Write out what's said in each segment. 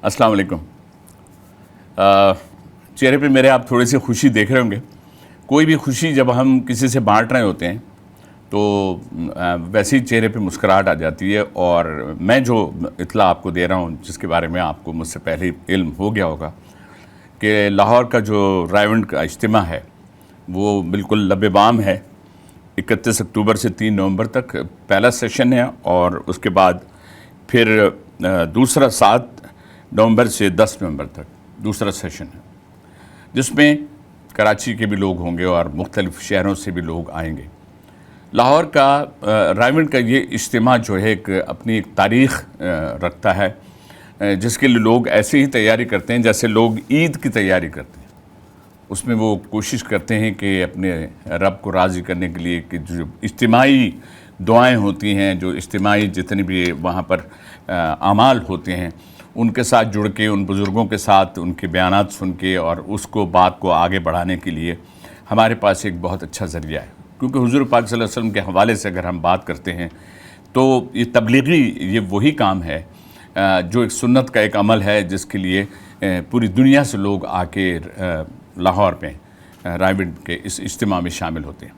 अस्सलाम वालेकुम। चेहरे पे मेरे आप थोड़ी सी खुशी देख रहे होंगे। कोई भी खुशी जब हम किसी से बांट रहे होते हैं तो वैसे ही चेहरे पे मुस्कुराहट आ जाती है। और मैं जो इत्तला आपको दे रहा हूँ, जिसके बारे में आपको मुझसे पहले ही इल्म हो गया होगा कि लाहौर का जो रायवंड का इज्तिमा है वो बिल्कुल लबे-बाम है। 31 अक्टूबर से 3 नवंबर तक पहला सेशन है और उसके बाद फिर दूसरा 7 नवंबर से 10 नवंबर तक दूसरा सेशन है, जिसमें कराची के भी लोग होंगे और मुख्तलिफ़ शहरों से भी लोग आएंगे। लाहौर का रायवंड का ये इज्तिमा जो है अपनी एक तारीख़ रखता है, जिसके लिए लोग ऐसे ही तैयारी करते हैं जैसे लोग ईद की तैयारी करते हैं। उसमें वो कोशिश करते हैं कि अपने रब को राज़ी करने के लिए कि जो इज्तिमाई दुआएं होती हैं, जो इज्तिमाई जितने भी वहाँ पर आमाल होते हैं, उनके साथ जुड़ के, उन बुज़ुर्गों के साथ उनके बयानात सुन के और उसको बात को आगे बढ़ाने के लिए हमारे पास एक बहुत अच्छा ज़रिया है। क्योंकि हुज़ूर पाक सल्लल्लाहु अलैहि वसल्लम के हवाले से अगर हम बात करते हैं तो ये तबलीगी ये वही काम है जो एक सुन्नत का एक अमल है, जिसके लिए पूरी दुनिया से लोग आके लाहौर में रायवंड के इस इज्तिमा में शामिल होते हैं।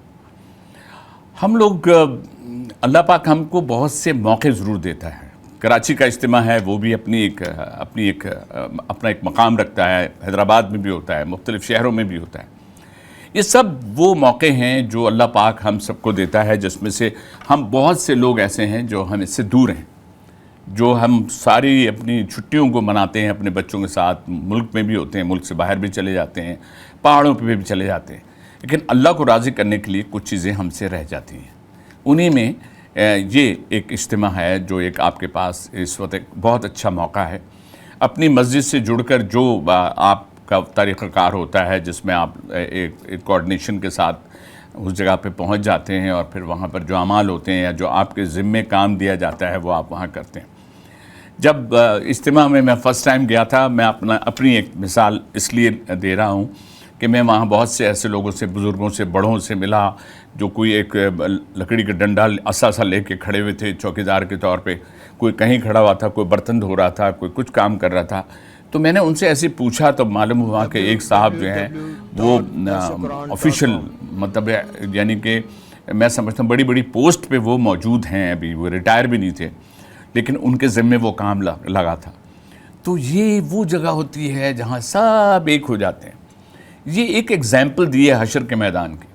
हम लोग अल्लाह पाक हमको बहुत से मौके ज़रूर देता है। कराची का इज्तिमा है वो भी अपना एक मकाम रखता है। हैदराबाद में भी होता है, मुख्तलिफ़ शहरों में भी होता है। ये सब वो मौके हैं जो अल्लाह पाक हम सबको देता है, जिसमें से हम बहुत से लोग ऐसे हैं जो हम इससे दूर हैं, जो हम सारी अपनी छुट्टियों को मनाते हैं अपने बच्चों के साथ। मुल्क में भी होते हैं, मुल्क से बाहर भी चले जाते हैं, पहाड़ों पे भी चले जाते हैं, लेकिन अल्लाह को राज़ी करने के लिए कुछ चीज़ें हमसे रह जाती हैं। उन्हीं में ये एक इज्तिमा है जो एक आपके पास इस वक्त एक बहुत अच्छा मौका है। अपनी मस्जिद से जुड़कर जो आपका तरीक़ाकार होता है, जिसमें आप एक कोऑर्डिनेशन के साथ उस जगह पे पहुंच जाते हैं और फिर वहाँ पर जो अमाल होते हैं या जो आपके ज़िम्मे काम दिया जाता है वो आप वहाँ करते हैं। जब इज्तिमा में मैं फ़र्स्ट टाइम गया था, मैं अपनी एक मिसाल इसलिए दे रहा हूँ कि मैं वहाँ बहुत से ऐसे लोगों से, बुज़ुर्गों से, बड़ों से मिला जो कोई एक लकड़ी का डंडा असा सा लेके खड़े हुए थे चौकीदार के तौर पे। कोई कहीं खड़ा हुआ था, कोई बर्तन धो रहा था, कोई कुछ काम कर रहा था। तो मैंने उनसे ऐसे पूछा तो मालूम हुआ कि एक साहब जो हैं वो ऑफिशियल, मतलब यानी कि मैं समझता हूँ बड़ी बड़ी पोस्ट पे वो मौजूद हैं, अभी वो रिटायर भी नहीं थे, लेकिन उनके ज़िम्मे वो काम लगा था। तो ये वो जगह होती है जहाँ सब एक हो जाते हैं। ये एक एग्ज़ाम्पल दी है हशर के मैदान की।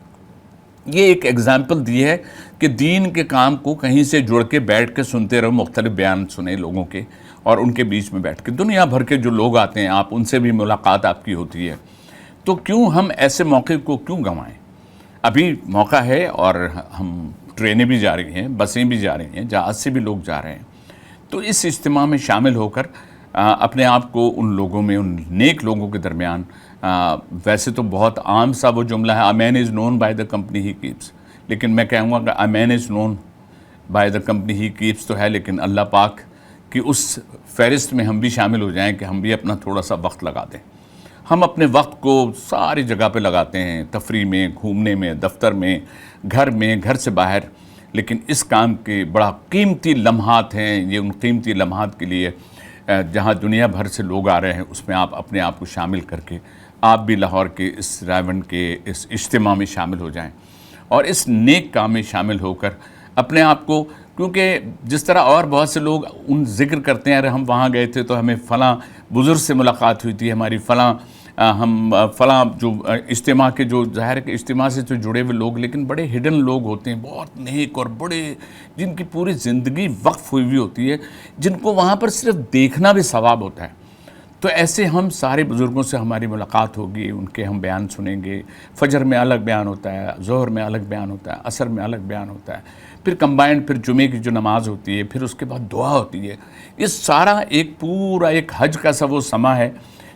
ये एक एग्ज़ाम्पल दी है कि दीन के काम को कहीं से जुड़ के बैठ के सुनते रहो, मुख्तलिफ बयान सुने लोगों के, और उनके बीच में बैठ के दुनिया भर के जो लोग आते हैं, आप उनसे भी मुलाकात आपकी होती है। तो क्यों हम ऐसे मौके को क्यों गंवाएं? अभी मौका है और हम ट्रेनें भी जा रही हैं, बसें भी जा रही हैं, जहाज़ से भी लोग जा रहे हैं। तो इस इज्तिमा में शामिल होकर अपने आप को उन लोगों में, उन नेक लोगों के दरमियान, वैसे तो बहुत आम सा वो जुमला है, a man is known by the company he keeps, लेकिन मैं कहूँगा कि a man is known by the company he keeps तो है, लेकिन अल्लाह पाक की उस फहरिस्त में हम भी शामिल हो जाएं कि हम भी अपना थोड़ा सा वक्त लगा दें। हम अपने वक्त को सारी जगह पे लगाते हैं, तफरीह में, घूमने में, दफ्तर में, घर से बाहर, लेकिन इस काम के बड़ा कीमती लम्हात हैं। ये उन कीमती लम्हात के लिए जहाँ दुनिया भर से लोग आ रहे हैं, उसमें आप अपने आप को शामिल करके आप भी लाहौर के इस रायवंड के इस इज्तिमा में शामिल हो जाएं और इस नेक काम में शामिल होकर अपने आप को, क्योंकि जिस तरह और बहुत से लोग उन ज़िक्र करते हैं, अरे हम वहाँ गए थे तो हमें फ़लाँ बुज़ुर्ग से मुलाकात हुई थी, हमारी फ़लाँ जो इज्तिमा के, जो ज़ाहिर के इज्तिमा से तो जुड़े हुए लोग, लेकिन बड़े हिडन लोग होते हैं, बहुत नेक और बड़े, जिनकी पूरी ज़िंदगी वक्फ हुई हुई होती है, जिनको वहाँ पर सिर्फ देखना भी सवाब होता है। तो ऐसे हम सारे बुज़ुर्गों से हमारी मुलाकात होगी, उनके हम बयान सुनेंगे। फ़जर में अलग बयान होता है, ज़ोहर में अलग बयान होता है, असर में अलग बयान होता है, फिर कंबाइंड, फिर जुमे की जो नमाज़ होती है, फिर उसके बाद दुआ होती है। ये सारा एक पूरा एक हज का सा वो समा है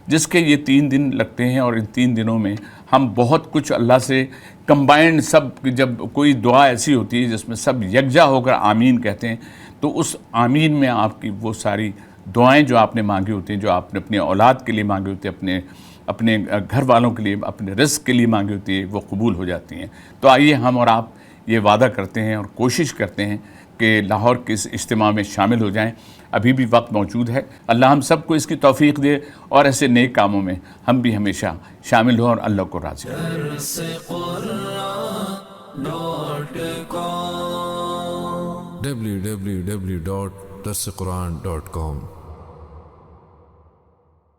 जिसके ये 3 दिन लगते हैं, और इन 3 दिनों में हम बहुत कुछ अल्लाह से कंबाइंड, सब जब कोई दुआ ऐसी होती है जिसमें सब यकजा होकर आमीन कहते हैं, तो उस आमीन में आपकी वो सारी दुआएं जो आपने मांगी होती हैं, जो आपने अपनी औलाद के लिए मांगी होती है, अपने घर वालों के लिए, अपने रिज़्क़ के लिए मांगी होती है, वो कबूल हो जाती हैं। तो आइए हम और आप ये वादा करते हैं और कोशिश करते हैं کہ لاہور کے اس اجتماع میں شامل ہو جائیں. ابھی بھی وقت موجود ہے. اللہ ہم سب کو اس کی توفیق دے اور ایسے نیک کاموں میں ہم بھی ہمیشہ شامل ہوں اور اللہ کو راضی کریں. www.darsequran.com